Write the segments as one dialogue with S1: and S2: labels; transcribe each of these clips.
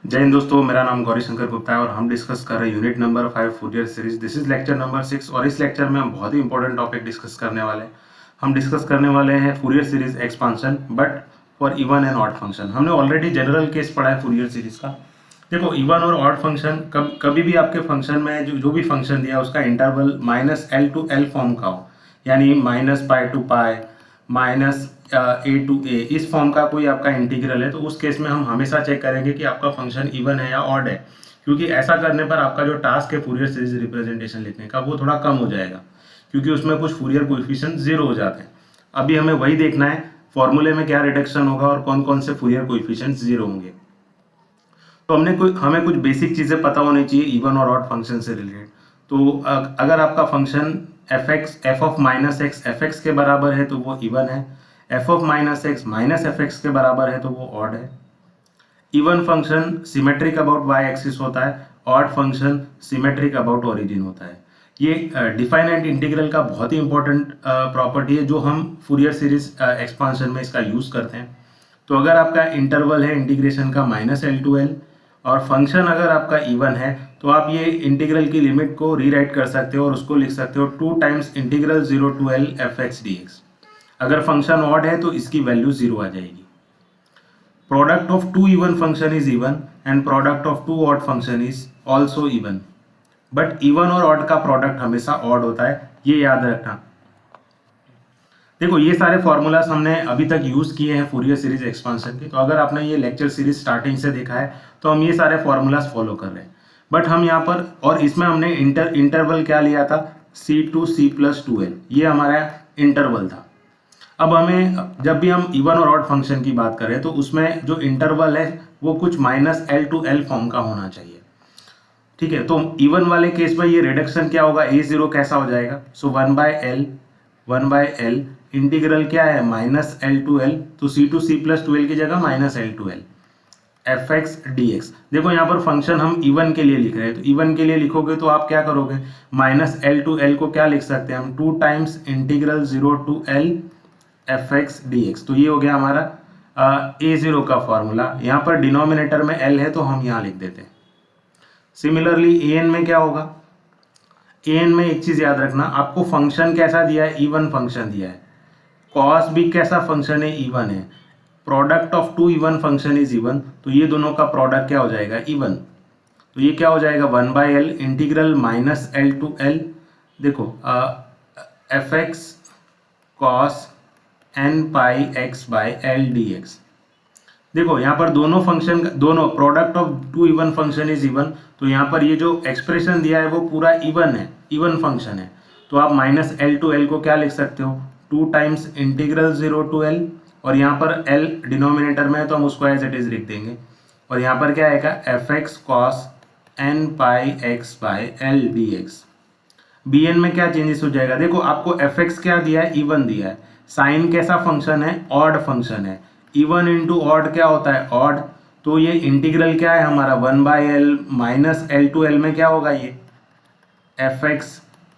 S1: जय हिंद दोस्तों, मेरा नाम गौरी शंकर गुप्ता है और हम डिस्कस कर रहे हैं unit number 5 Fourier series. This is lecture number 6 और इस लेक्चर में हम बहुत ही इंपॉर्टेंट टॉपिक डिस्कस करने वाले हैं। हम डिस्कस करने वाले हैं Fourier series expansion but for even and odd function. हमने ऑलरेडी जनरल केस पढ़ा है फूरियर सीरीज का। देखो, इवन और ऑड फंक्शन कभी भी आपके फंक्शन में जो भी फंक्शन दिया उसका interval -l to l form का हो, यानी -π to π, -a to a, इस फॉर्म का कोई आपका इंटीग्रल है तो उस केस में हम हमेशा चेक करेंगे कि आपका फंक्शन इवन है या ऑड है, क्योंकि ऐसा करने पर आपका जो टास्क है फूरियर सीरीज रिप्रेजेंटेशन लिखने का वो थोड़ा कम हो जाएगा, क्योंकि उसमें कुछ फूरियर कोएफिशिएंट जीरो हो जाते हैं। अभी हमें वही देखना है फॉर्मूले में क्या रिडक्शन होगा और कौन कौन से फूरियर कोएफिशिएंट जीरो होंगे। तो हमें कुछ बेसिक चीज़ें पता होनी चाहिए इवन और ऑड फंक्शन से रिलेटेड। तो अगर आपका function f of minus x f x के बराबर है तो वो इवन है, f of minus x minus f x के बराबर है तो वो ऑड है। Even function symmetric about y axis होता है, odd function symmetric about origin होता है। ये डिफाइनाइट इंटीग्रल का बहुत ही इंपॉर्टेंट प्रॉपर्टी है जो हम फूरियर सीरीज एक्सपांशन में इसका यूज़ करते हैं। तो अगर आपका इंटरवल है इंटीग्रेशन का -l to l और फंक्शन अगर आपका इवन है तो आप ये इंटीग्रल की लिमिट को रीराइट कर सकते हो और उसको लिख सकते हो 2 times integral 0 to l f(x) dx। अगर फंक्शन ऑड है तो इसकी वैल्यू 0 आ जाएगी। Product of two even function is even and product of two odd function is also even, but even और ऑड का प्रोडक्ट हमेशा ऑड होता है, ये याद रखना। देखो, ये सारे फॉर्मूलाज हमने अभी तक यूज किए हैं फूरियर सीरीज एक्सपांशन के। तो अगर आपने ये लेक्चर सीरीज स्टार्टिंग से देखा है तो हम ये सारे फॉर्मूलाज फॉलो कर रहे हैं। बट हम यहाँ पर और इसमें हमने इंटरवल क्या लिया था, c to c+2l, ये हमारा इंटरवल था। अब हमें जब भी हम इवन और ऑड फंक्शन की बात करें तो उसमें जो इंटरवल है वो कुछ -l to l फॉर्म का होना चाहिए। ठीक है, तो इवन वाले केस में ये रिडक्शन क्या होगा, a0 कैसा हो जाएगा, सो 1/l इंटीग्रल क्या है -l to l, तो c to c+2l की जगह -l to l f(x) dx। देखो यहाँ पर फंक्शन हम इवन के लिए लिख रहे हैं, तो इवन के लिए लिखोगे तो आप क्या करोगे, -l to l को क्या लिख सकते हैं हम, 2 times integral 0 to l f(x) dx। तो ये हो गया हमारा a0 का फॉर्मूला। यहाँ पर डिनोमिनेटर में l है तो हम यहाँ लिख देते हैं। सिमिलरली an में क्या होगा, an में एक चीज याद रखना, आपको फंक्शन कैसा दिया है, इवन फंक्शन दिया है। कॉस भी कैसा फंक्शन है, इवन है। Product of two even function is even, तो ये दोनों का प्रोडक्ट क्या हो जाएगा, इवन। तो ये क्या हो जाएगा, 1/l integral -l to l, देखो f(x) cos nπx/l dx। देखो यहाँ पर दोनों फंक्शन, दोनों product of two even function is even, तो यहाँ पर ये जो एक्सप्रेशन दिया है वो पूरा इवन है, इवन फंक्शन है। तो आप -l to l को क्या लिख सकते हो, 2 टाइम्स इंटीग्रल 0 to l, और यहाँ पर l डिनोमिनेटर में है तो हम उसको एज इट इज लिख देंगे, और यहाँ पर क्या आएगा f(x) cos nπx/l dx। bn में क्या चेंजेस हो जाएगा, देखो आपको f(x) क्या दिया है, इवन दिया है। साइन कैसा फंक्शन है, ऑड फंक्शन है। इवन इंटू ऑड क्या होता है, ऑड। तो ये इंटीग्रल क्या है हमारा 1/l -l to l में क्या होगा, ये f(x)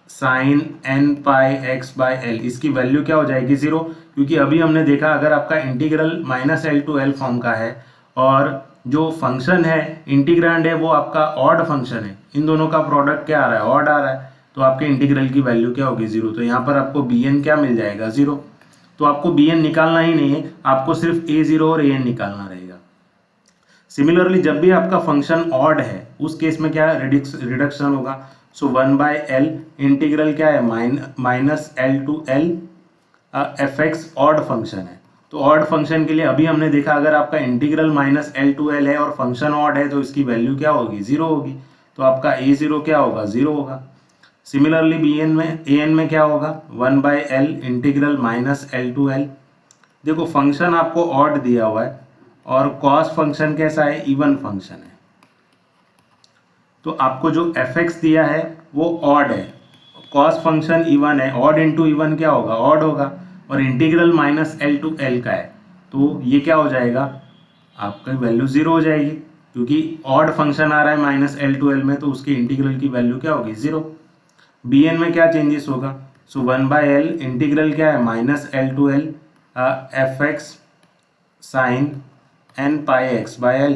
S1: sin nπx/l, इसकी वैल्यू क्या हो जाएगी, 0, क्योंकि अभी हमने देखा अगर आपका integral -l to l form का है और जो फंक्शन है इंटीग्रांड है वो आपका ऑड फंक्शन है, इन दोनों का प्रोडक्ट क्या आ रहा है, ऑड आ रहा है, तो आपके इंटीग्रल की वैल्यू क्या होगी, 0। तो यहाँ पर आपको bn क्या मिल जाएगा, 0। तो आपको bn निकालना ही नहीं है, आपको सिर्फ a0 और an निकालना रहेगा। सिमिलरली जब भी आपका फंक्शन ऑड है उस केस में क्या रिडक्शन होगा, सो 1/l इंटीग्रल क्या है -l to l f(x) odd function है। तो ऑड फंक्शन के लिए अभी हमने देखा अगर आपका इंटीग्रल -l to l है और फंक्शन ऑड है तो इसकी वैल्यू क्या होगी, 0 होगी, तो आपका a0 क्या होगा, 0 होगा। सिमिलरली an में क्या होगा, 1/l integral -l to l। देखो फंक्शन आपको ऑड दिया हुआ है और कॉस फंक्शन कैसा है, इवन फंक्शन है, तो आपको जो f(x) दिया है वो ऑड है, कॉस फंक्शन इवन है, ऑड इंटू इवन क्या होगा, ऑड होगा, और इंटीग्रल -l to l का है, तो ये क्या हो जाएगा, आपका वैल्यू 0 हो जाएगी, क्योंकि ऑड फंक्शन आ रहा है -l to l में, तो उसकी इंटीग्रल की वैल्यू क्या होगी, 0। bn में क्या चेंजेस होगा, सो 1/l इंटीग्रल क्या है -l to l f(x) sin nπx/l,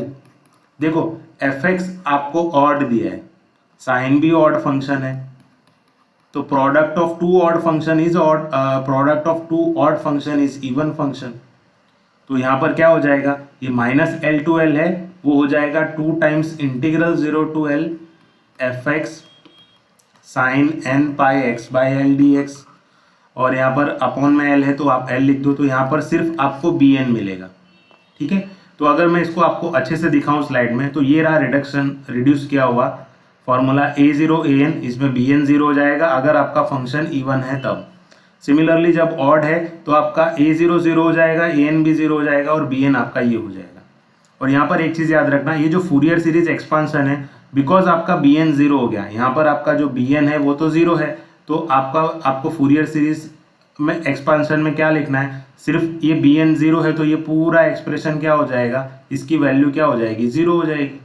S1: देखो एफ एक्स आपको ऑड दिया है, साइन भी ऑड फंक्शन है, तो product of two odd function is odd, product of two odd function is even function. तो यहाँ पर क्या हो जाएगा, ये माइनस एल टू एल है, वो हो जाएगा 2 times integral 0 to l f x sine n pi x by l d x, और यहाँ पर अपॉन में एल है तो आप एल लिख दो, तो यहाँ पर सिर्फ आपको बी एन मिलेगा। ठीक है, तो अगर मैं इसको आपको अच्छे से दिखाऊं स्लाइड में, तो ये रहा रिड्यूस किया हुआ formula A zero A N, इसमें बी एन जीरो हो जाएगा अगर आपका फंक्शन इवन है तब। सिमिलरली जब ऑड है तो आपका ए जीरो जीरो हो जाएगा, ए एन भी जीरो हो जाएगा और बी एन आपका ये हो जाएगा। और यहाँ पर एक चीज़ याद रखना, ये जो फूरियर सीरीज एक्सपांशन है, बिकॉज आपका बी एन जीरो हो गया, यहाँ पर आपका जो बी एन है वो तो जीरो है, तो आपको फूरियर सीरीज में एक्सपांशन में क्या लिखना है, सिर्फ ये बी एन जीरो है तो ये पूरा एक्सप्रेशन क्या हो जाएगा, इसकी वैल्यू क्या हो जाएगी, जीरो हो जाएगी।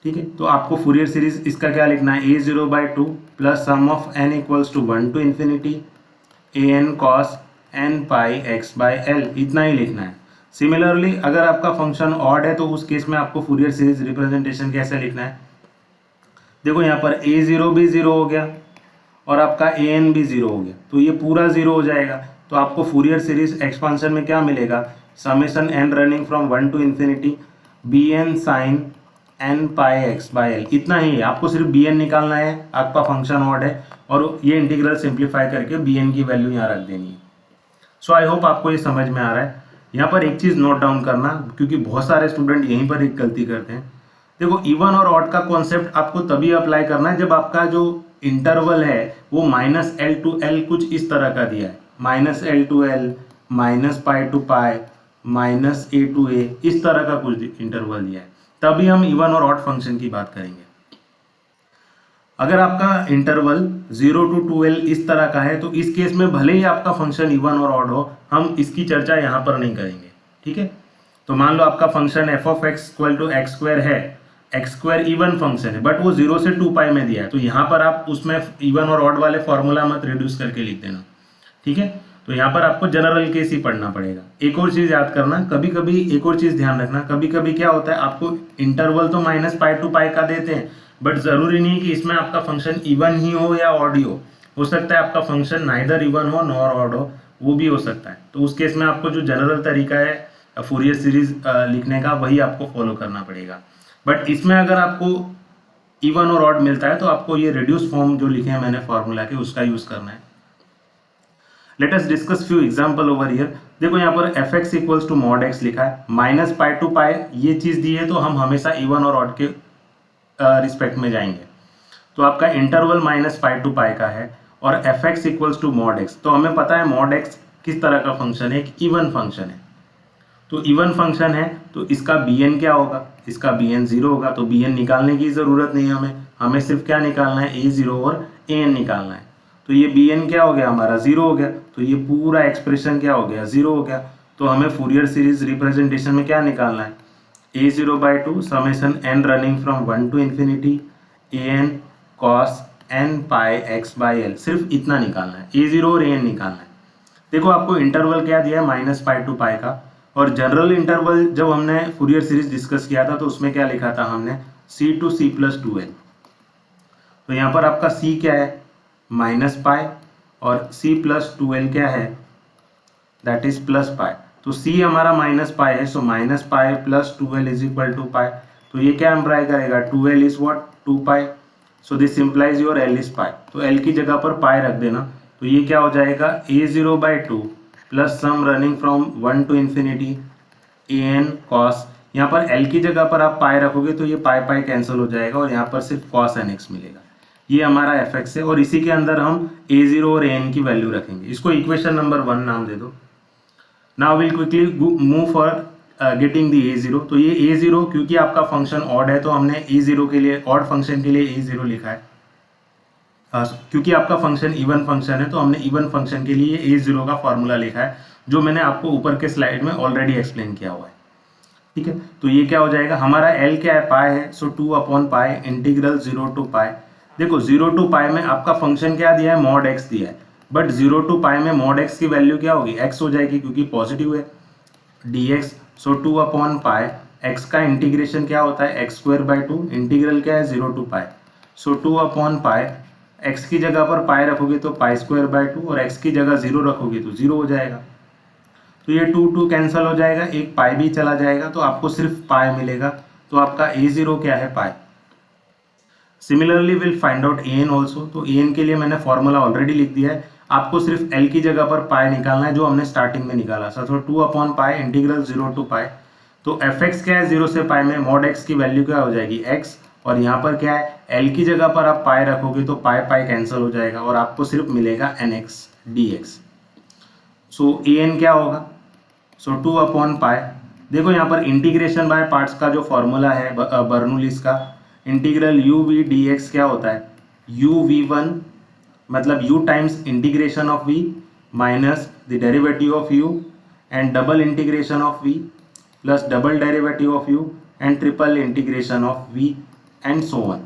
S1: ठीक है, तो आपको फूरियर सीरीज इसका क्या लिखना है, a zero by two plus sum of n equals to 1 to infinity a n cos n pi x by l, इतना ही लिखना है। सिमिलरली अगर आपका फंक्शन ऑड है तो उस केस में आपको फूरियर सीरीज रिप्रेजेंटेशन कैसे लिखना है, देखो यहाँ पर ए जीरो भी जीरो हो गया और आपका ए एन भी जीरो हो गया, तो ये पूरा जीरो हो जाएगा। तो आपको फूरियर सीरीज एक्सपांशन में क्या मिलेगा, summation n running from 1 to infinity b n sine n pi x by l, इतना ही है। आपको सिर्फ बी एन निकालना है, आपका फंक्शन ऑड है, और ये इंटीग्रल सिंप्लीफाई करके बी एन की वैल्यू यहाँ रख देनी है। सो आई होप आपको ये समझ में आ रहा है। यहाँ पर एक चीज़ नोट डाउन करना, क्योंकि बहुत सारे स्टूडेंट यहीं पर एक गलती करते हैं। देखो इवन और ऑड का कॉन्सेप्ट आपको तभी अप्लाई करना है जब आपका जो इंटरवल है वो माइनस एल टू एल कुछ इस तरह का दिया है, minus l to l, minus pi to pi, minus a to a, इस तरह का कुछ इंटरवल दिया है, तभी हम इवन और ऑड फंक्शन की बात करेंगे। अगर आपका इंटरवल 0 टू 2l इस तरह का है तो इस केस में भले ही आपका फंक्शन इवन और ऑड हो, हम इसकी चर्चा यहाँ पर नहीं करेंगे। ठीक है, तो मान लो आपका function f of x equal to x square है, एक्स स्क्वायर इवन फंक्शन है बट वो 0 से 2 पाई में दिया है, तो यहाँ पर आप उसमें इवन और ऑड वाले फॉर्मूला मत रिड्यूस करके लिख देना। ठीक है, तो यहाँ पर आपको जनरल केस ही पढ़ना पड़ेगा। एक और चीज़ याद करना, कभी कभी एक और चीज़ ध्यान रखना, कभी कभी क्या होता है आपको इंटरवल तो माइनस पाई टू पाई का देते हैं, बट ज़रूरी नहीं कि इसमें आपका फंक्शन इवन ही हो या ऑड ही हो सकता है आपका फंक्शन नाइदर इवन हो नॉर ऑड हो, वो भी हो सकता है। तो उस केस में आपको जो जनरल तरीका है फूरियर सीरीज लिखने का वही आपको फॉलो करना पड़ेगा। बट इसमें अगर आपको इवन और ऑड मिलता है तो आपको ये रिड्यूस फॉर्म जो लिखे हैं मैंने फॉर्मूला के उसका यूज़ करना है। Let us discuss few example over here. देखो यहाँ पर f x equals to mod x लिखा है, माइनस पाई टू पाई ये चीज़ दी है तो हम हमेशा इवन और ऑड के रिस्पेक्ट में जाएंगे। तो आपका interval minus pi to pi का है और f x equals to mod x, तो हमें पता है मॉड एक्स किस तरह का फंक्शन है, एक इवन फंक्शन है। तो इवन फंक्शन है तो इसका बी एन क्या होगा, इसका बी एन जीरो होगा, तो बी एन निकालने की ज़रूरत नहीं है हमें सिर्फ क्या निकालना है, ए जीरो और ए एन निकालना है। तो ये बी एन क्या हो गया हमारा, जीरो हो गया, तो ये पूरा एक्सप्रेशन क्या हो गया, जीरो हो गया। तो हमें फूरियर सीरीज रिप्रेजेंटेशन में क्या निकालना है, a zero by two summation n running from 1 to infinity a n cos n pi x by l, सिर्फ इतना निकालना है, ए जीरो और ए एन निकालना है। देखो आपको इंटरवल क्या दिया है, माइनस पाई टू पाई का, और जनरल इंटरवल जब हमने फूरियर सीरीज डिस्कस किया था तो उसमें क्या लिखा था हमने, c to c plus two l. तो यहाँ पर आपका सी क्या है, माइनस पाई, और सी प्लस टू एल क्या है, दैट इज प्लस पाई। तो सी हमारा माइनस पाई है, so minus pi plus two l is equal to pi. तो ये क्या इम्प्लाई करेगा, two l is what, two pi, so this implies your l is pi. तो एल की जगह पर पाई रख देना, तो ये क्या हो जाएगा, a zero by two plus sum running from 1 to infinity a n cos, यहाँ पर एल की जगह पर आप पाई रखोगे तो ये पाई पाई कैंसिल हो जाएगा और यहाँ पर सिर्फ कॉस एन एक्स मिलेगा। ये हमारा एफ एक्स है और इसी के अंदर हम ए जीरो और ए एन की वैल्यू रखेंगे। इसको इक्वेशन नंबर 1 नाम दे दो। Now will quickly move for getting the A zero. तो ये ए जीरो क्योंकि आपका फंक्शन ऑड है तो हमने ए जीरो के लिए, ऑड फंक्शन के लिए ए जीरो लिखा है। क्योंकि आपका फंक्शन इवन फंक्शन है तो हमने इवन फंक्शन के लिए ए जीरो का फॉर्मूला लिखा है, जो मैंने आपको ऊपर के स्लाइड में ऑलरेडी एक्सप्लेन किया हुआ है। ठीक है, तो ये क्या हो जाएगा, हमारा एल क्या है, पाई है, सो 2 अपॉन पाई इंटीग्रल 0 टू पाई। देखो 0 टू पाई में आपका फंक्शन क्या दिया है, मॉड एक्स दिया है, बट 0 टू पाई में मॉड एक्स की वैल्यू क्या होगी, एक्स हो जाएगी क्योंकि पॉजिटिव है, d x, so 2 upon pi x का इंटीग्रेशन क्या होता है x square by two, integral क्या है 0 to pi, so 2 upon pi, x की जगह पर पाई रखोगे तो पाई स्क्वायर बाई टू और x की जगह 0 रखोगे तो 0 हो जाएगा। तो ये 2 कैंसिल हो जाएगा, एक पाई भी चला जाएगा तो आपको सिर्फ पाई मिलेगा। तो आपका a0 क्या है pi. Similarly will find out an also. तो an के लिए मैंने फॉर्मूला ऑलरेडी लिख दिया है, आपको सिर्फ l की जगह पर पाई निकालना है जो हमने स्टार्टिंग में निकाला था। तो 2 upon pi integral 0 to pi, तो fx क्या है 0 से पाई में, मॉड x की वैल्यू क्या हो जाएगी x, और यहाँ पर क्या है l की जगह पर आप पाई रखोगे तो पाई पाई कैंसिल हो जाएगा और आपको सिर्फ मिलेगा nx dx। सो an क्या होगा, सो 2 अपॉन पाई, देखो यहाँ पर इंटीग्रेशन बाय पार्ट्स का जो फॉर्मूला है बर्नौलीज का, इंटीग्रल u v dx क्या होता है u v1 मतलब u times integration of v minus the derivative of u and double integration of v plus double derivative of u and triple integration of v and so on.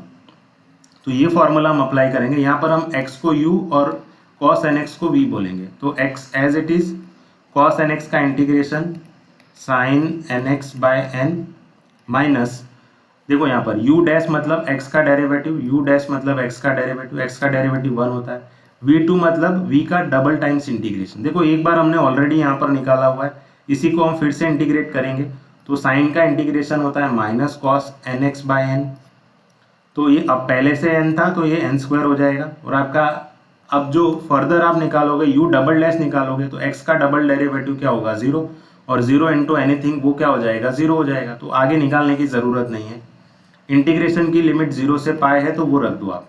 S1: तो ये formula हम apply करेंगे, यहाँ पर हम x को u और cos nx को v बोलेंगे। तो x as it is cos nx का integration sin nx by n minus, देखो यहाँ पर u डैश मतलब x का डेरिवेटिव, u डैश मतलब x का डेरिवेटिव, x का डेरिवेटिव 1 होता है, v2 मतलब v का डबल टाइम्स इंटीग्रेशन। देखो एक बार हमने ऑलरेडी यहाँ पर निकाला हुआ है, इसी को हम फिर से इंटीग्रेट करेंगे। तो साइन का इंटीग्रेशन होता है minus cos nx by n, तो ये अब पहले से n था तो ये n स्क्वायर हो जाएगा। और आपका अब जो फर्दर आप निकालोगे u डबल डैश निकालोगे तो x का डबल डेरिवेटिव क्या होगा 0, और 0 इंटू एनीथिंग वो क्या हो जाएगा 0 हो जाएगा। तो आगे निकालने की ज़रूरत नहीं है, इंटीग्रेशन की लिमिट 0 से पाई है तो वो रख दो आप।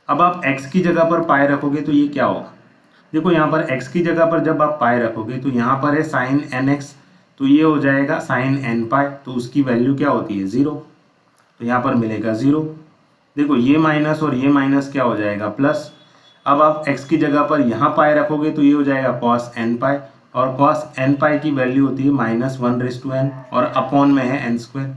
S1: अब आप x की जगह पर पाई रखोगे तो ये क्या होगा, देखो यहाँ पर x की जगह पर जब आप पाई रखोगे तो यहाँ पर है साइन nx, तो ये हो जाएगा साइन n पाई, तो उसकी वैल्यू क्या होती है 0, तो यहाँ पर मिलेगा 0। देखो ये माइनस और ये माइनस क्या हो जाएगा प्लस। अब आप x की जगह पर यहाँ पाई रखोगे तो ये हो जाएगा cos n पाई, और cos n पाई की वैल्यू होती है -1/n और अपॉन में है n स्क्वायर।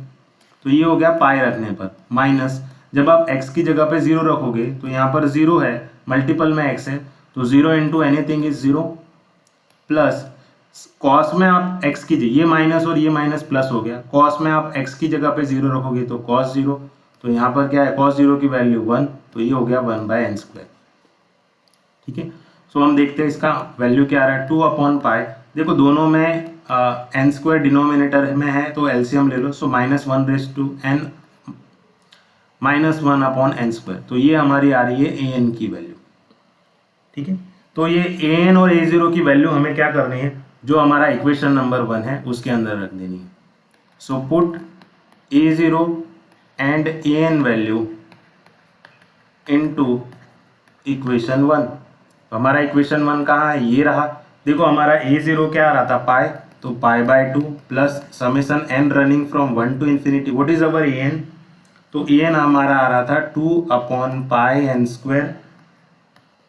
S1: तो ये हो गया पाई रखने पर, माइनस जब आप x की जगह पे 0 रखोगे तो यहाँ पर 0 है, मल्टीपल में x है तो 0 into anything is 0, plus cos में आप x की, ये माइनस और ये माइनस प्लस हो गया, कॉस में आप x की जगह पे 0 रखोगे तो cos 0, तो यहाँ पर क्या है cos 0 की वैल्यू 1, तो ये हो गया 1/n स्क्वायर। ठीक है, सो हम देखते हैं इसका वैल्यू क्या आ रहा है 2 अपॉन पाई। देखो दोनों में n स्क्वायर डिनोमिनेटर में है तो एलसीएम ले लो, सो -1/n -1 अपॉन n स्क्वायर, तो ये हमारी आ रही है an की वैल्यू। ठीक है, तो ये an और a0 की वैल्यू हमें क्या करनी है, जो हमारा इक्वेशन नंबर 1 है उसके अंदर रख देनी है। So put a0 and an value into equation 1। तो हमारा इक्वेशन 1 कहाँ है, ये रहा। देखो हमारा a0 क्या आ रहा था पाई, तो pi by 2 plus summation n running from 1 to infinity, what is our an, तो an हमारा आ रहा था 2 अपॉन पाई n स्क्वायर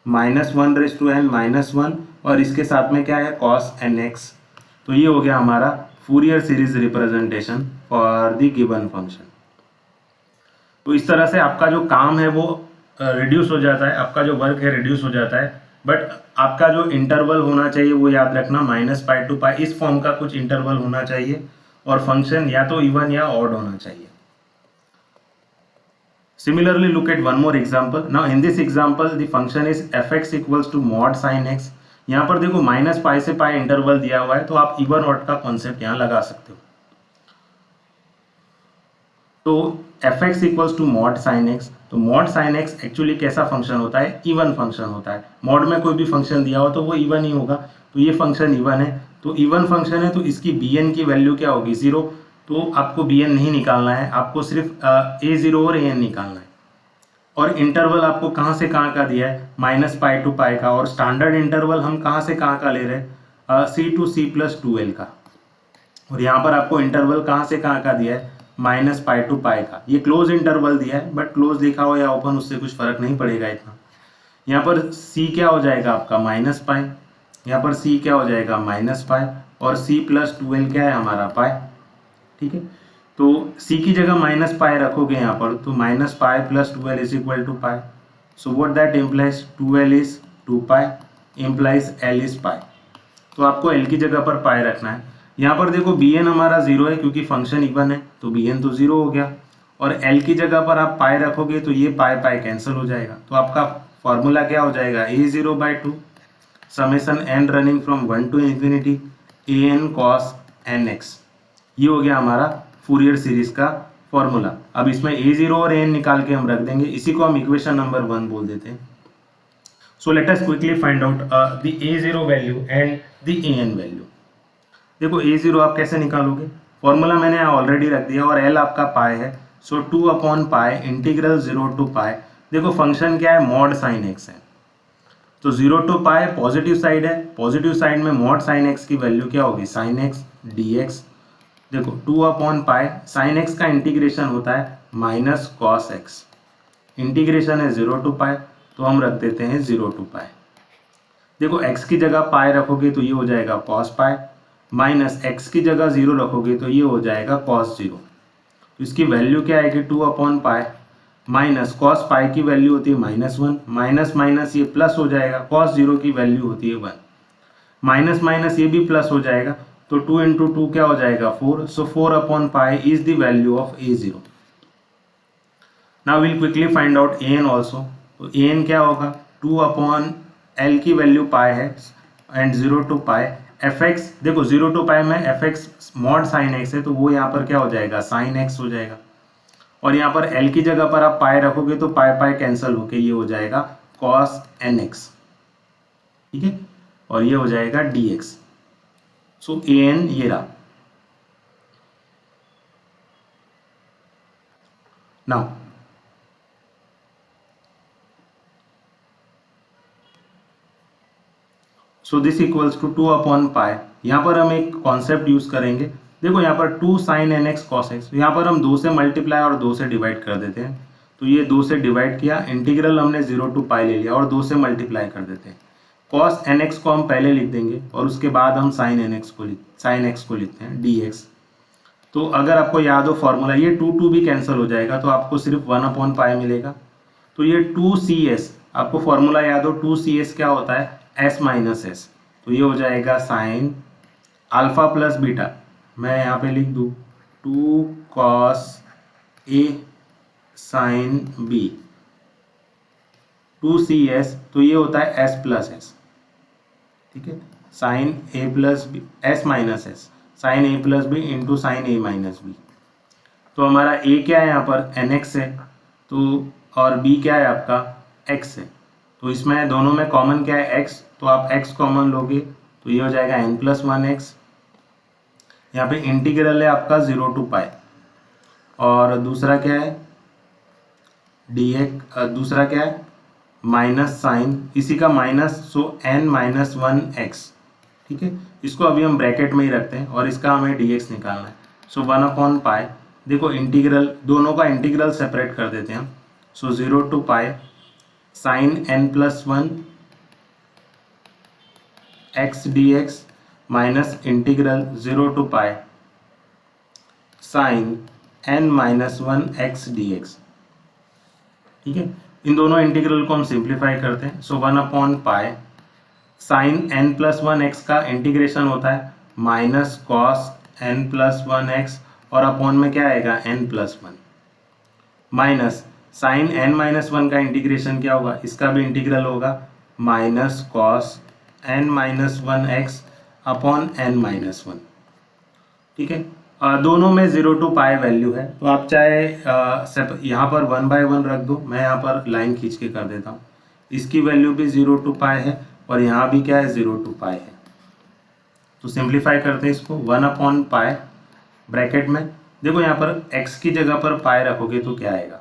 S1: -1/n -1, और इसके साथ में क्या है cos nx। तो ये हो गया हमारा Fourier series representation for the given function. तो इस तरह से आपका जो काम है वो रिड्यूस हो जाता है, आपका जो वर्क है रिड्यूस हो जाता है, बट आपका जो इंटरवल होना चाहिए वो याद रखना -पाई टू पाई, इस फॉर्म का कुछ इंटरवल होना चाहिए, और फंक्शन या तो इवन या ऑड होना चाहिए। Similarly, look at one more example. Now in this example the function is fx equals to mod sin x। यहाँ पर देखो -पाई से पाई इंटरवल दिया हुआ है, तो आप इवन ऑड का कॉन्सेप्ट यहाँ लगा सकते हो। तो fx equals to mod sine x, तो मॉड साइन एक्स एक्चुअली कैसा फंक्शन होता है, इवन फंक्शन होता है। मॉड में कोई भी फंक्शन दिया हो तो वो इवन ही होगा, तो ये फंक्शन इवन है, तो इवन फंक्शन है तो इसकी bn की वैल्यू क्या होगी 0। तो आपको bn नहीं निकालना है, आपको सिर्फ a0 और an निकालना है। और इंटरवल आपको कहाँ से कहाँ का दिया है, -पाई टू पाई का, और स्टैंडर्ड इंटरवल हम कहाँ से कहाँ का ले रहे हैं c टू c+2l का, और यहाँ पर आपको इंटरवल कहाँ से कहाँ का दिया है -पाई टू पाई का। ये क्लोज इंटरवल दिया है, बट क्लोज लिखा हो या ओपन उससे कुछ फर्क नहीं पड़ेगा इतना। यहाँ पर c क्या हो जाएगा आपका -पाई, यहाँ पर c क्या हो जाएगा -पाई, और c+2l क्या है हमारा पाई। ठीक है, तो c की जगह -पाई रखोगे यहाँ पर, तो -pi + 2l is equal to pi. So what that implies 2l is 2 pi implies l is pi. तो आपको l की जगह पर पाई रखना है। यहाँ पर देखो बी एन हमारा 0 है क्योंकि फंक्शन इवन है, तो बी एन तो 0 हो गया। और एल की जगह पर आप पाई रखोगे तो ये पाई पाई कैंसिल हो जाएगा, तो आपका फॉर्मूला क्या हो जाएगा, a0/2 summation n running from 1 to infinity an cos nx। ये हो गया हमारा फूरियर सीरीज का फॉर्मूला। अब इसमें a0 और an निकाल के हम रख देंगे, इसी को हम इक्वेशन नंबर 1 बोल देते हैं। So let us quickly find out the a0 value and the an value. देखो a0 आप कैसे निकालोगे, फॉर्मूला मैंने यहाँ ऑलरेडी रख दिया और l आपका पाई है, सो 2/पाई इंटीग्रल 0 to पाई। देखो फंक्शन क्या है, मॉड साइन एक्स है, तो 0 to पाई पॉजिटिव साइड है, पॉजिटिव साइड में मॉड साइन एक्स की वैल्यू क्या होगी, साइन एक्स dx। देखो 2/पाई साइन एक्स का इंटीग्रेशन होता है माइनस कॉस एक्स, इंटीग्रेशन है 0 to पाई, तो हम रख देते हैं 0 to पाई। देखो x की जगह पाई रखोगे तो ये हो जाएगा कॉस पाई, माइनस एक्स की जगह 0 रखोगे तो ये हो जाएगा कॉस 0। तो इसकी वैल्यू क्या आएगी, 2/पाई माइनस कॉस पाई की वैल्यू होती है -1, माइनस माइनस ये प्लस हो जाएगा, कॉस 0 की वैल्यू होती है 1, माइनस माइनस ये भी प्लस हो जाएगा, तो 2 × 2 क्या हो जाएगा 4, सो 4/पाई is the value of a0। Now will quickly find out an also. तो an क्या होगा, 2/l की वैल्यू पाई है एंड 0 to पाई fx। देखो 0 to पाई में fx मॉड साइन एक्स है, तो वो यहाँ पर क्या हो जाएगा, साइन एक्स हो जाएगा। और यहाँ पर l की जगह पर आप पाई रखोगे तो पाई पाई कैंसिल होके ये हो जाएगा cos nx, ठीक है, और ये हो जाएगा dx। सो an ये रहा। Now so this equals to 2/पाई। यहाँ पर हम एक कॉन्सेप्ट यूज करेंगे, देखो यहाँ पर 2 sin nx cos x, यहाँ पर हम 2 से मल्टीप्लाई और 2 से डिवाइड कर देते हैं, तो ये 2 से डिवाइड किया, इंटीग्रल हमने 0 to पाई ले लिया और 2 से मल्टीप्लाई कर देते हैं। cos nx को हम पहले लिख देंगे और उसके बाद हम sin x को लिखते हैं dx। तो अगर आपको याद हो फॉर्मूला, ये 2 भी कैंसिल हो जाएगा, तो आपको सिर्फ 1/पाई मिलेगा। तो ये 2cs, आपको फॉर्मूला याद हो 2cs क्या होता है, s माइनस एस, तो ये हो जाएगा साइन अल्फा प्लस बीटा, मैं यहाँ पे लिख दूँ 2 cos a sign b, 2cs, तो ये होता है s प्लस एस, ठीक है, sine a plus b, s minus s, sine a plus b into sine a minus b. तो हमारा a क्या है यहाँ पर nx है, तो और b क्या है आपका x है, तो इसमें दोनों में कॉमन क्या है x, तो आप x कॉमन लोगे तो ये हो जाएगा n+1x। यहाँ पे इंटीग्रल है आपका 0 to पाई, और दूसरा क्या है dx, दूसरा क्या है माइनस साइन इसी का माइनस, सो n-1x, ठीक है, इसको अभी हम ब्रैकेट में ही रखते हैं और इसका हमें dx निकालना है। सो 1/पाई, देखो इंटीग्रल, दोनों का इंटीग्रल सेपरेट कर देते हैं हम, सो 0 to pi sine n+1 x dx minus integral 0 to pi sine n-1 x dx, ठीक है। इन दोनों इंटीग्रल को हम सिंप्लीफाई करते हैं, सो 1/पाई साइन n+1x का इंटीग्रेशन होता है माइनस कॉस n+1x, और अपॉन में क्या आएगा n+1, माइनस साइन n-1 का इंटीग्रेशन क्या होगा, इसका भी इंटीग्रल होगा minus cos n-1x upon n-1, ठीक है। दोनों में 0 to पाई वैल्यू है, तो आप चाहे यहाँ पर 1/1 रख दो, मैं यहाँ पर लाइन खींच के कर देता हूँ, इसकी वैल्यू भी 0 to पाई है और यहाँ भी क्या है 0 to पाई है। तो सिंप्लीफाई करते हैं इसको, 1/पाई ब्रैकेट में, देखो यहाँ पर x की जगह पर पाई रखोगे तो क्या आएगा,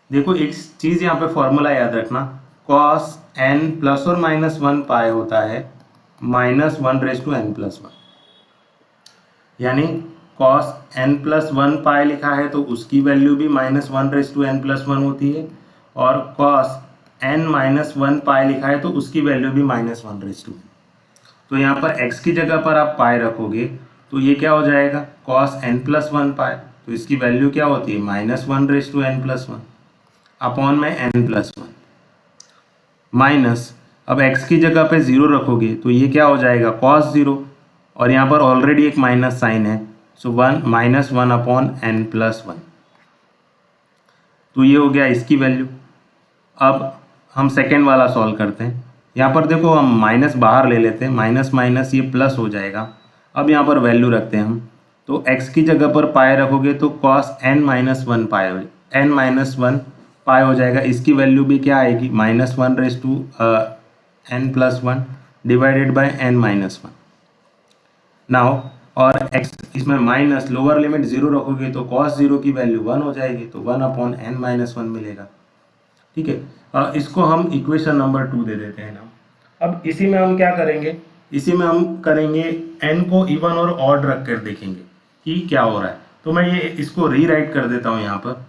S1: देखो एक चीज़ यहाँ पे फॉर्मूला याद रखना, cos n ±1 पाई होता है -1/n+1, यानी cos n+1 पाई लिखा है तो उसकी वैल्यू भी -1/n+1 होती है, और cos n-1 पाई लिखा है तो उसकी वैल्यू भी -1/n। तो यहाँ पर x की जगह पर आप पाई रखोगे तो ये क्या हो जाएगा cos n+1 पाई, तो इसकी वैल्यू क्या होती है -1/n+1 अपॉन में n+1, माइनस अब x की जगह पे 0 रखोगे तो ये क्या हो जाएगा cos 0, और यहाँ पर ऑलरेडी एक माइनस साइन है, सो -1 अपॉन n+1। तो ये हो गया इसकी वैल्यू। अब हम सेकेंड वाला सॉल्व करते हैं। यहाँ पर देखो हम माइनस बाहर ले लेते हैं, माइनस माइनस ये प्लस हो जाएगा। अब यहाँ पर वैल्यू रखते हैं हम, तो x की जगह पर पाई रखोगे तो cos n-1 पाई हो n-1 पाई हो जाएगा। इसकी वैल्यू भी क्या आएगी, -1/n+1 divided by n-1। Now और x इसमें माइनस लोअर लिमिट 0 रखोगे तो cos 0 की वैल्यू 1 हो जाएगी, तो 1/n-1 मिलेगा। ठीक है, इसको हम इक्वेशन नंबर 2 दे देते हैं ना। अब इसी में हम क्या करेंगे, इसी में हम करेंगे n को इवन और ऑड रख कर देखेंगे कि क्या हो रहा है। तो मैं ये इसको रीराइट कर देता हूँ यहाँ पर,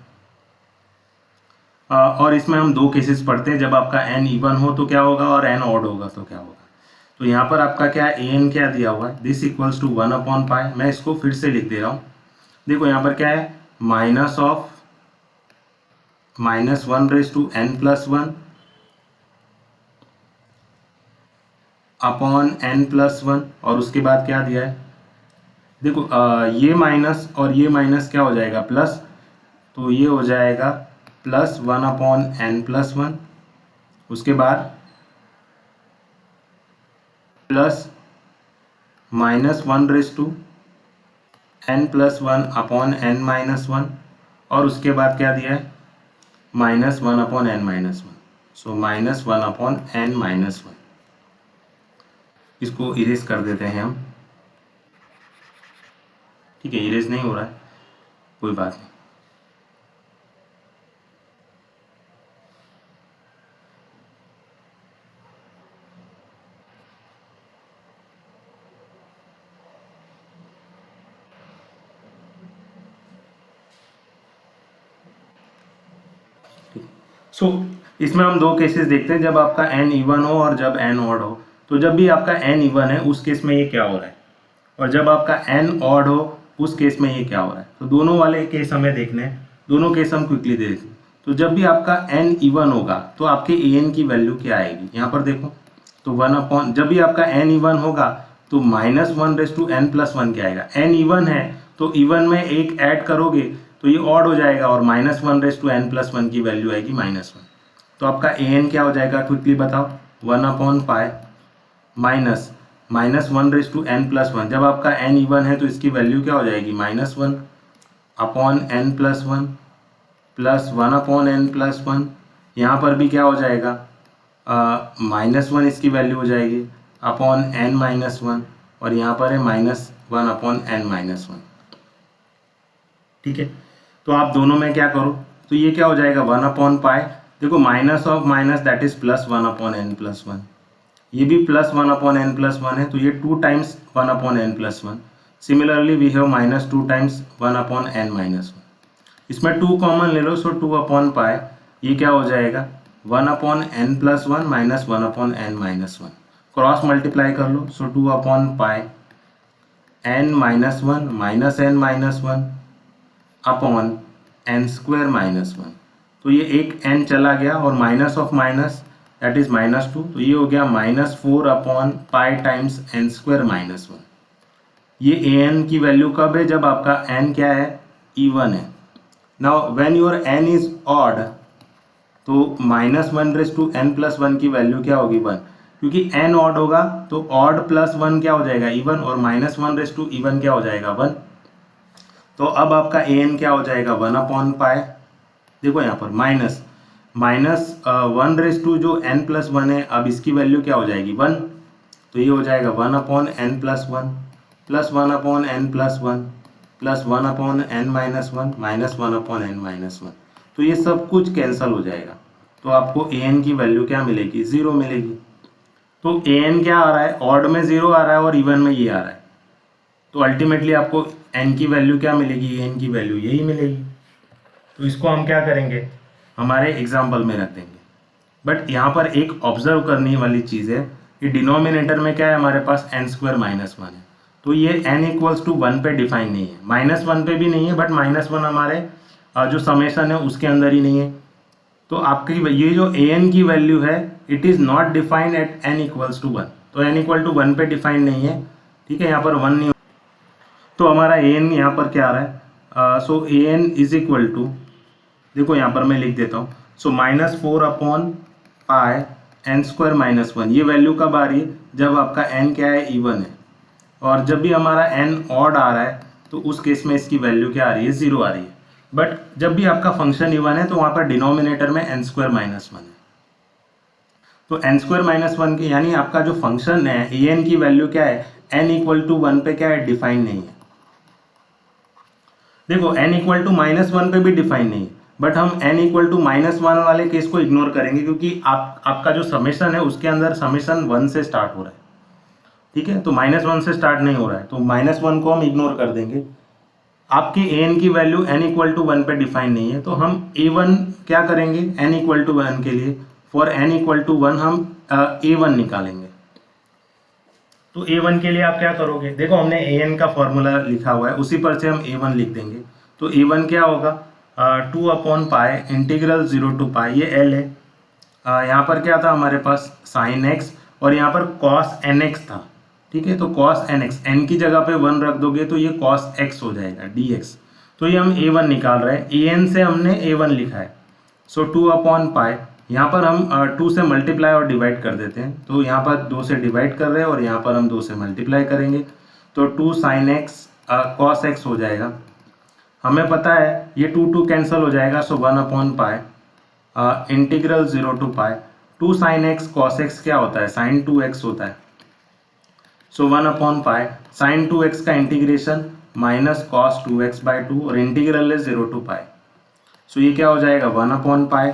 S1: और इसमें हम दो केसेस पढ़ते हैं, जब आपका n इवन हो तो क्या होगा और n ऑड होगा तो क्या होगा। तो यहाँ पर आपका क्या an क्या दिया हुआ है, दिस इक्वल्स टू 1/पाई। मैं इसको फिर से लिख दे रहा हूँ। देखो यहाँ पर क्या है, -1/n+1 अपॉन n+1, और उसके बाद क्या दिया है, देखो ये माइनस और ये माइनस क्या हो जाएगा, प्लस, तो ये हो जाएगा +1/n+1। उसके बाद प्लस -1/n+1 अपॉन n-1, और उसके बाद क्या दिया है, -1/n-1, सो -1/n-1। इसको इरेज कर देते हैं हम। ठीक है, इरेज नहीं हो रहा है, कोई बात नहीं। सो इसमें हम दो केसेस देखते हैं, जब आपका n इवन हो और जब n ऑड हो। तो जब भी आपका n इवन है उस केस में ये क्या हो रहा है, और जब आपका n ऑड हो उस केस में ये क्या हो रहा है। तो दोनों वाले केस हमें देखने हैं, दोनों केस हम क्विकली देखें। तो जब भी आपका n इवन होगा तो आपके an की वैल्यू क्या आएगी, यहाँ पर देखो, तो 1 जब भी आपका n इवन होगा तो -1/n+1 क्या आएगा। n इवन है तो इवन में एक ऐड करोगे तो ये ऑड हो जाएगा, और -1/n+1 की वैल्यू आएगी -1। तो आपका an क्या हो जाएगा, क्विकली बताओ, 1/पाई -1/n+1। जब आपका n इवन है तो इसकी वैल्यू क्या हो जाएगी, -1/n+1 प्लस 1/n+1। यहाँ पर भी क्या हो जाएगा, -1 इसकी वैल्यू हो जाएगी अपॉन n-1, और यहाँ पर है -1/n-1। ठीक है, तो आप दोनों में क्या करो, तो ये क्या हो जाएगा 1/पाई। देखो minus of minus that is +1/n+1, ये भी +1/n+1 है, तो ये 2 times 1/n+1। Similarly we have -2 times 1/n-1। इसमें 2 कॉमन ले लो, सो 2/पाई, ये क्या हो जाएगा 1/n+1 minus 1/n-1। Cross multiply कर लो, सो 2/पाई n-1 minus n-1 upon n² -1। तो ये एक n चला गया, और minus of minus that is -2, तो ये हो गया -4/पाई टाइम्स n² -1। ये an की वैल्यू कब है, जब आपका n क्या है, इवन है। Now when your n is odd, तो -1/n+1 की वैल्यू क्या होगी, 1, क्योंकि n ऑड होगा तो ऑड +1 क्या हो जाएगा, इवन, और -1 इवन क्या हो जाएगा, 1। तो अब आपका an क्या हो जाएगा, 1/पाई। देखो यहाँ पर -1 जो n+1 है, अब इसकी वैल्यू क्या हो जाएगी, 1। तो ये हो जाएगा 1/n+1 plus 1/n+1 plus 1/n-1 minus 1/n-1। तो ये सब कुछ कैंसिल हो जाएगा, तो आपको an की वैल्यू क्या मिलेगी, 0 मिलेगी। तो an क्या आ रहा है, ऑड में 0 आ रहा है और इवन में ये आ रहा है, तो अल्टीमेटली आपको n की वैल्यू क्या मिलेगी, an की वैल्यू यही मिलेगी। तो इसको हम क्या करेंगे, हमारे एग्जाम्पल में रख देंगे। बट यहाँ पर एक ऑब्जर्व करने वाली चीज़ है कि डिनोमिनेटर में क्या है, हमारे पास n² -1 है, तो ये n इक्वल्स टू 1 पे डिफाइन नहीं है, -1 पे भी नहीं है, बट -1 हमारे जो समेशन है उसके अंदर ही नहीं है। तो आपकी ये जो an की वैल्यू है, it is not defined at n equals to 1, तो n इक्वल टू 1 पे डिफाइन नहीं है। ठीक है, यहाँ पर 1 नहीं, तो हमारा ए एन यहाँ पर क्या आ रहा है, सो A N is equal to, देखो यहाँ पर मैं लिख देता हूँ, सो -4/पाई n स्क्वायर -1। ये वैल्यू कब आ रही है, जब आपका n क्या है, इवन है, और जब भी हमारा n ऑड आ रहा है तो उस केस में इसकी वैल्यू क्या आ रही है, 0 आ रही है। बट जब भी आपका फंक्शन इवन है तो वहाँ पर डिनोमिनेटर में n स्क्वायर -1 है, तो n स्क्वायर -1 के, यानी आपका जो फंक्शन है ए एन की वैल्यू क्या है, n इक्वल टू 1 पे क्या है, डिफाइन नहीं है। देखो n इक्वल टू -1 पे भी डिफाइन नहीं है, बट हम n इक्वल टू -1 वाले केस को इग्नोर करेंगे, क्योंकि आपका जो समेशन है उसके अंदर समेशन 1 से स्टार्ट हो रहा है, ठीक है, तो -1 से स्टार्ट नहीं हो रहा है, तो -1 को हम इग्नोर कर देंगे। आपकी ए एन की वैल्यू n इक्वल टू 1 पे डिफाइन नहीं है, तो हम a1 क्या करेंगे, n इक्वल टू 1 के लिए, फॉर n इक्वल टू 1 हम a1 निकालेंगे। तो a1 के लिए आप क्या करोगे, देखो हमने an का फॉर्मूला लिखा हुआ है, उसी पर से हम a1 लिख देंगे। तो a1 क्या होगा, 2/पाई इंटीग्रल 0 टू पाई, ये l है, यहाँ पर क्या था हमारे पास, साइन x, और यहाँ पर cos nx था, ठीक है, तो cos nx, n की जगह पे 1 रख दोगे तो ये cos x हो जाएगा dx। तो ये हम a1 निकाल रहे हैं, an से हमने a1 लिखा है, सो 2/पाई, यहाँ पर हम 2 से मल्टीप्लाई और डिवाइड कर देते हैं, तो यहाँ पर 2 से डिवाइड कर रहे हैं और यहाँ पर हम 2 से मल्टीप्लाई करेंगे, तो 2 sin x cos x हो जाएगा। हमें पता है ये 2 कैंसिल हो जाएगा, सो 1/पाई integral 0 to pi 2 sin x cos x क्या होता है, sin 2x होता है, सो 1/पाई sin 2x का इंटीग्रेशन माइनस cos 2x/2 और इंटीग्रल है 0 टू पाई, सो ये क्या हो जाएगा 1/पाई,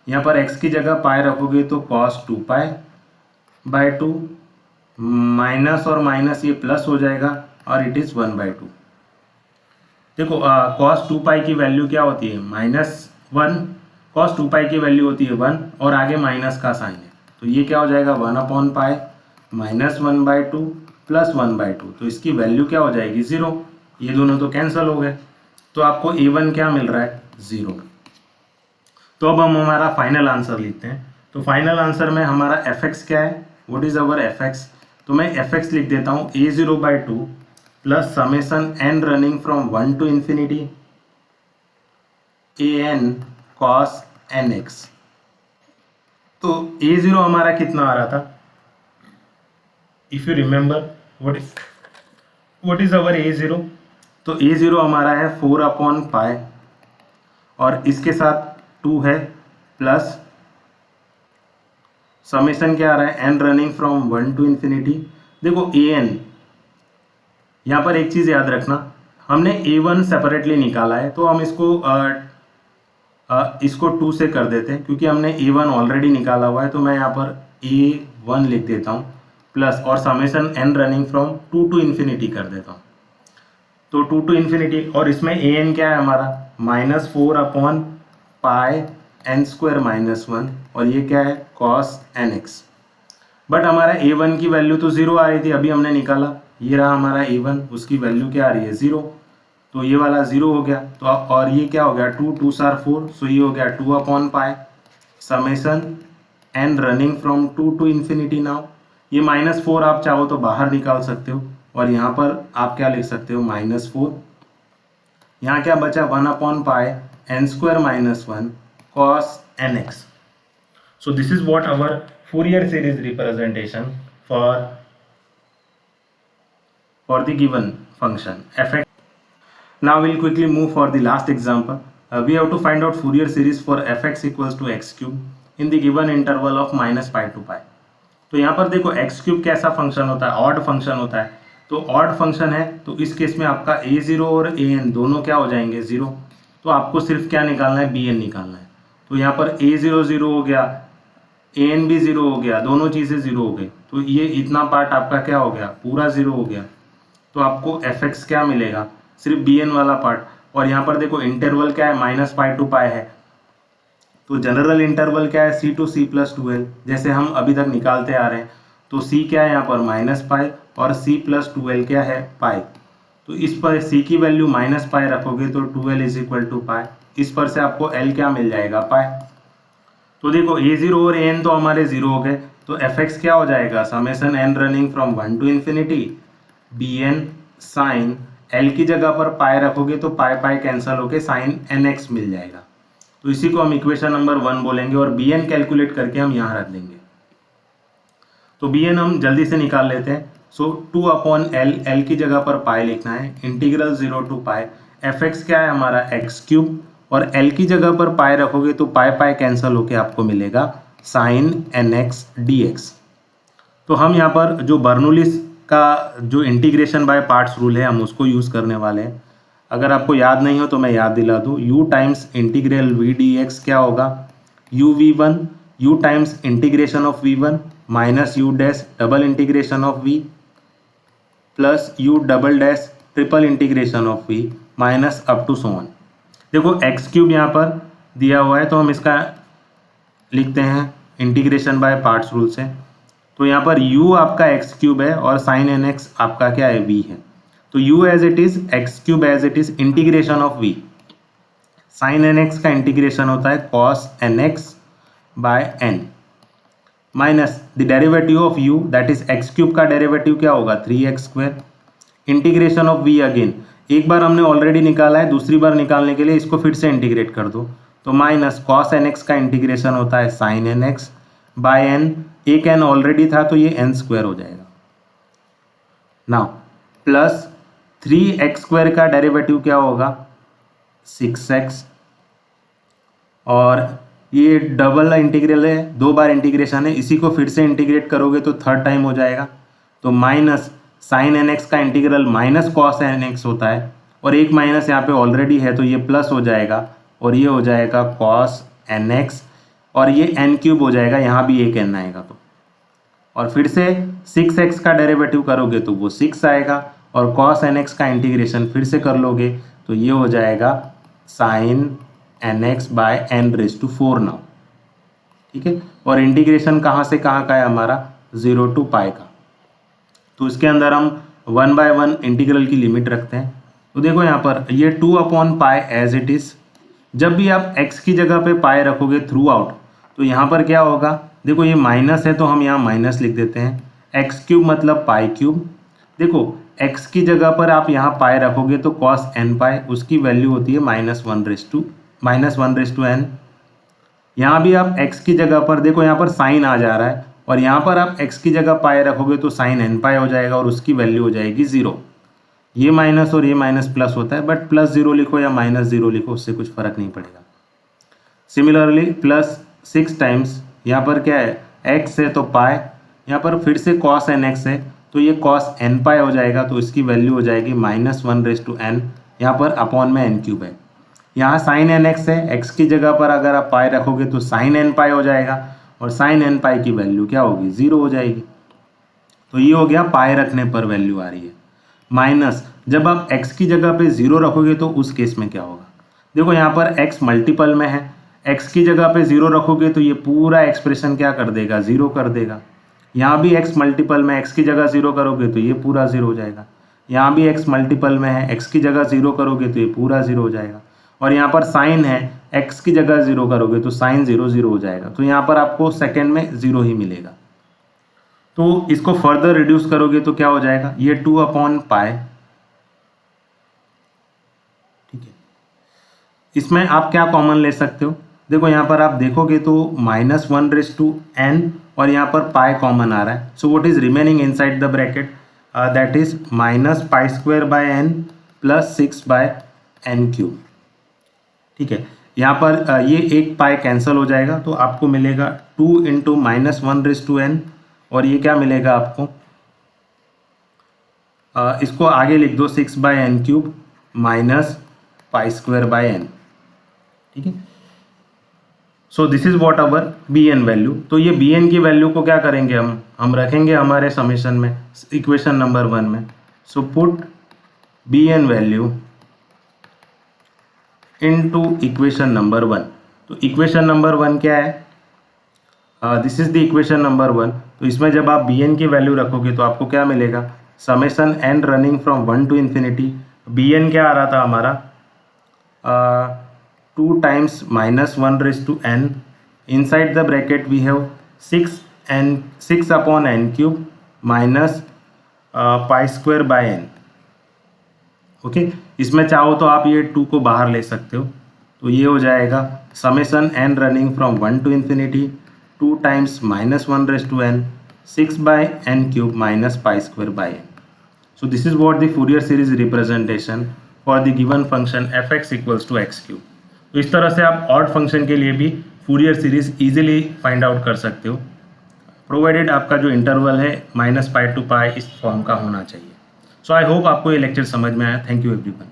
S1: यहाँ पर x की जगह पाई रखोगे तो cos 2π/2 माइनस और माइनस ये प्लस हो जाएगा और इट इज़ 1/2। देखो cos 2π की वैल्यू क्या होती है, -1, cos 2π की वैल्यू होती है 1 और आगे माइनस का साइन है, तो ये क्या हो जाएगा 1/पाई -1/2 प्लस 1/2, तो इसकी वैल्यू क्या हो जाएगी 0, ये दोनों तो कैंसिल हो गए, तो आपको a1 क्या मिल रहा है, 0। तो अब हम हमारा फाइनल आंसर लिखते हैं, तो फाइनल आंसर में हमारा fx क्या है, व्हाट इज अवर fx, तो मैं fx लिख देता हूँ a0/2 plus summation n running from 1 to infinity an cos nx। तो a0 हमारा कितना आ रहा था, if you remember what is our a0, तो a0 हमारा है 4/पाई और इसके साथ 2 है प्लस समेशन क्या आ रहा है, n running from 1 to infinity. देखो an, यहाँ पर एक चीज़ याद रखना, हमने a1 सेपरेटली निकाला है, तो हम इसको 2 से कर देते हैं, क्योंकि हमने a1 ऑलरेडी निकाला हुआ है, तो मैं यहाँ पर a1 लिख देता हूँ प्लस और summation n running from 2 to infinity कर देता हूँ, तो 2 टू इंफिनिटी, और इसमें an क्या है हमारा -4/पाई n स्क्वायर -1 और ये क्या है cos nx। बट हमारा a1 की वैल्यू तो 0 आ रही थी, अभी हमने निकाला, ये रहा हमारा a1, उसकी वैल्यू क्या आ रही है 0, तो ये वाला 0 हो गया, तो और ये क्या हो गया 2 2 4 4, सो ये हो गया 2/पाई summation n running from 2 to infinity. Now ये -4 आप चाहो तो बाहर निकाल सकते हो, और यहाँ पर आप क्या लिख सकते हो -4, यहाँ क्या बचा 1/पाई n square -1 cos nx। So this is what our Fourier series representation for the given function fx. Now we'll quickly move for the last example. We have to find out Fourier series for fx equals to x cube in the given interval of -π to π. तो यहाँ पर देखो x cube कैसा function होता है, odd function होता है, तो ऑड फंक्शन है, तो इस केस में आपका a0 और an दोनों क्या हो जाएंगे 0, तो आपको सिर्फ क्या निकालना है, bn निकालना है। तो यहाँ पर a0 0 हो गया, an भी 0 हो गया, दोनों चीज़ें 0 हो गई, तो ये इतना पार्ट आपका क्या हो गया, पूरा 0 हो गया, तो आपको fx क्या मिलेगा, सिर्फ bn वाला पार्ट। और यहाँ पर देखो इंटरवल क्या है, -π to π है, तो जनरल इंटरवल क्या है, c to c + 2l, जैसे हम अभी तक निकालते आ रहे हैं, तो c क्या है यहाँ पर -π और c + 2l क्या है पाई, तो इस पर c की वैल्यू -π रखोगे तो 2l = π, इस पर से आपको l क्या मिल जाएगा पाई। तो देखो a0 और an तो हमारे 0 हो गए, तो fx क्या हो जाएगा, summation n running from 1 to infinity b n sine l की जगह पर पाई रखोगे तो पाई पाई कैंसिल होके साइन एन एक्स मिल जाएगा। तो इसी को हम इक्वेशन नंबर 1 बोलेंगे और बी एन कैलकुलेट करके हम यहाँ रख देंगे। तो बी एन हम जल्दी से निकाल लेते हैं। सो 2/L, एल की जगह पर पाई लिखना है, integral 0 to pi f x क्या है हमारा एक्स क्यूब, और एल की जगह पर पाई रखोगे तो पाई पाई कैंसिल होके आपको मिलेगा sine n x d x. तो हम यहाँ पर जो बर्नौलीज का जो इंटीग्रेशन बाय पार्ट्स रूल है हम उसको यूज़ करने वाले हैं। अगर आपको याद नहीं हो तो मैं याद दिला दूँ, u times integral v d x क्या होगा, u v one, u times integration of v one minus u dash double integration of v plus u double dash triple integration of v minus up to so on. देखो x cube यहाँ पर दिया हुआ है तो हम इसका लिखते हैं इंटीग्रेशन बाय पार्ट्स रूल से। तो यहाँ पर u आपका एक्स क्यूब है और साइन एन एक्स आपका क्या है v है। तो u as it is x cube as it is integration of v, sine n x का इंटीग्रेशन होता है cos n x by n minus the derivative of u that is x cube का derivative क्या होगा 3x square, integration of v again, एक बार हमने already निकाला है, दूसरी बार निकालने के लिए इसको फिर से इंटीग्रेट कर दो। तो माइनस कॉस एन एक्स का इंटीग्रेशन होता है sine n x by n, एक एन ऑलरेडी था तो ये एन स्क्वायर हो जाएगा। नाउ प्लस 3x स्क्वायर का डेरिवेटिव क्या होगा 6x, और ये डबल इंटीग्रल है, दो बार इंटीग्रेशन है, इसी को फिर से इंटीग्रेट करोगे तो थर्ड टाइम हो जाएगा। तो माइनस साइन एन एक्स का integral minus cos n x होता है, और एक माइनस यहाँ पे ऑलरेडी है तो ये प्लस हो जाएगा, और ये हो जाएगा कॉस एन एक्स, और ये एन क्यूब हो जाएगा, यहाँ भी एक एन आएगा तो, और फिर से 6x का डेरिवेटिव करोगे तो वो 6 आएगा, और कॉस एन एक्स का इंटीग्रेशन फिर से कर लोगे तो ये हो जाएगा sine n x by n raise to 4 now. ठीक है, और इंटीग्रेशन कहाँ से कहाँ का है हमारा 0 टू पाई का। तो इसके अंदर हम 1 बाय 1 इंटीग्रल की लिमिट रखते हैं। तो देखो यहाँ पर ये 2/पाई एज इट इज, जब भी आप x की जगह पे पाई रखोगे थ्रू आउट तो यहाँ पर क्या होगा, देखो ये माइनस है तो हम यहाँ माइनस लिख देते हैं, एक्स क्यूब मतलब पाई क्यूब। देखो x की जगह पर आप यहाँ पाई रखोगे तो कॉस एन पाई, उसकी वैल्यू होती है -1/n। यहाँ भी आप x की जगह पर देखो यहाँ पर साइन आ जा रहा है, और यहाँ पर आप x की जगह पाई रखोगे तो साइन एन पाई हो जाएगा और उसकी वैल्यू हो जाएगी 0। ये माइनस और ये माइनस प्लस होता है, बट +0 लिखो या -0 लिखो उससे कुछ फर्क नहीं पड़ेगा। सिमिलरली प्लस 6 टाइम्स यहाँ पर क्या है x है तो पाई, यहाँ पर फिर से कॉस एन एक्स है तो ये कॉस एन पाई हो जाएगा, तो इसकी वैल्यू हो जाएगी -1/n, यहाँ पर अपॉन में एन क्यूब है। यहाँ साइन एन एक्स है, x की जगह पर अगर आप पाई रखोगे तो साइन एन पाई हो जाएगा, और साइन एन पाई की वैल्यू क्या होगी 0 हो जाएगी। तो ये हो गया पाई रखने पर वैल्यू आ रही है। माइनस जब आप x की जगह पे 0 रखोगे तो उस केस में क्या होगा, देखो यहाँ पर x मल्टीपल में है, x की जगह पे 0 रखोगे तो ये पूरा एक्सप्रेशन क्या कर देगा 0 कर देगा। यहाँ भी x मल्टीपल में x की जगह 0 करोगे तो ये पूरा 0 हो जाएगा। यहाँ भी x मल्टीपल में है, x की जगह 0 करोगे तो ये पूरा 0 हो जाएगा। और यहाँ पर साइन है, x की जगह 0 करोगे तो साइन 0 0 हो जाएगा। तो यहाँ पर आपको सेकेंड में 0 ही मिलेगा। तो इसको फर्दर रिड्यूस करोगे तो क्या हो जाएगा, ये 2/पाई। ठीक है, इसमें आप क्या कॉमन ले सकते हो, देखो यहाँ पर आप देखोगे तो -1/n और यहाँ पर पाई कॉमन आ रहा है। So what is remaining inside the bracket, that is -π² plus 6/n³। ठीक है, यहाँ पर ये एक पाई कैंसिल हो जाएगा तो आपको मिलेगा 2 × -1/n, और ये क्या मिलेगा आपको, इसको आगे लिख दो 6/n³ -π²/n। ठीक है, so this is what our bn value. तो ये bn की वैल्यू को क्या करेंगे हम रखेंगे हमारे समेशन में, इक्वेशन नंबर 1 में। So put bn value into equation number 1। तो इक्वेशन नंबर 1 क्या है, this is the equation number 1। तो इसमें जब आप bn की वैल्यू रखोगे तो आपको क्या मिलेगा, summation n running from 1 to infinity. bn क्या आ रहा था हमारा 2 times -1/n, inside the bracket we have 6/n³ minus pi square by n. Okay, इसमें चाहो तो आप ये 2 को बाहर ले सकते हो, तो ये हो जाएगा summation n running from 1 to infinity 2 times -1/n 6 by n cube minus pi square by n. So this is what the Fourier series representation for the given function fx equals to x cube. तो इस तरह से आप odd function के लिए भी Fourier series easily find out कर सकते हो, प्रोवाइडेड आपका जो इंटरवल है -π to π इस फॉर्म का होना चाहिए। सो आई होप आपको ये लेक्चर समझ में आया। Thank you everyone.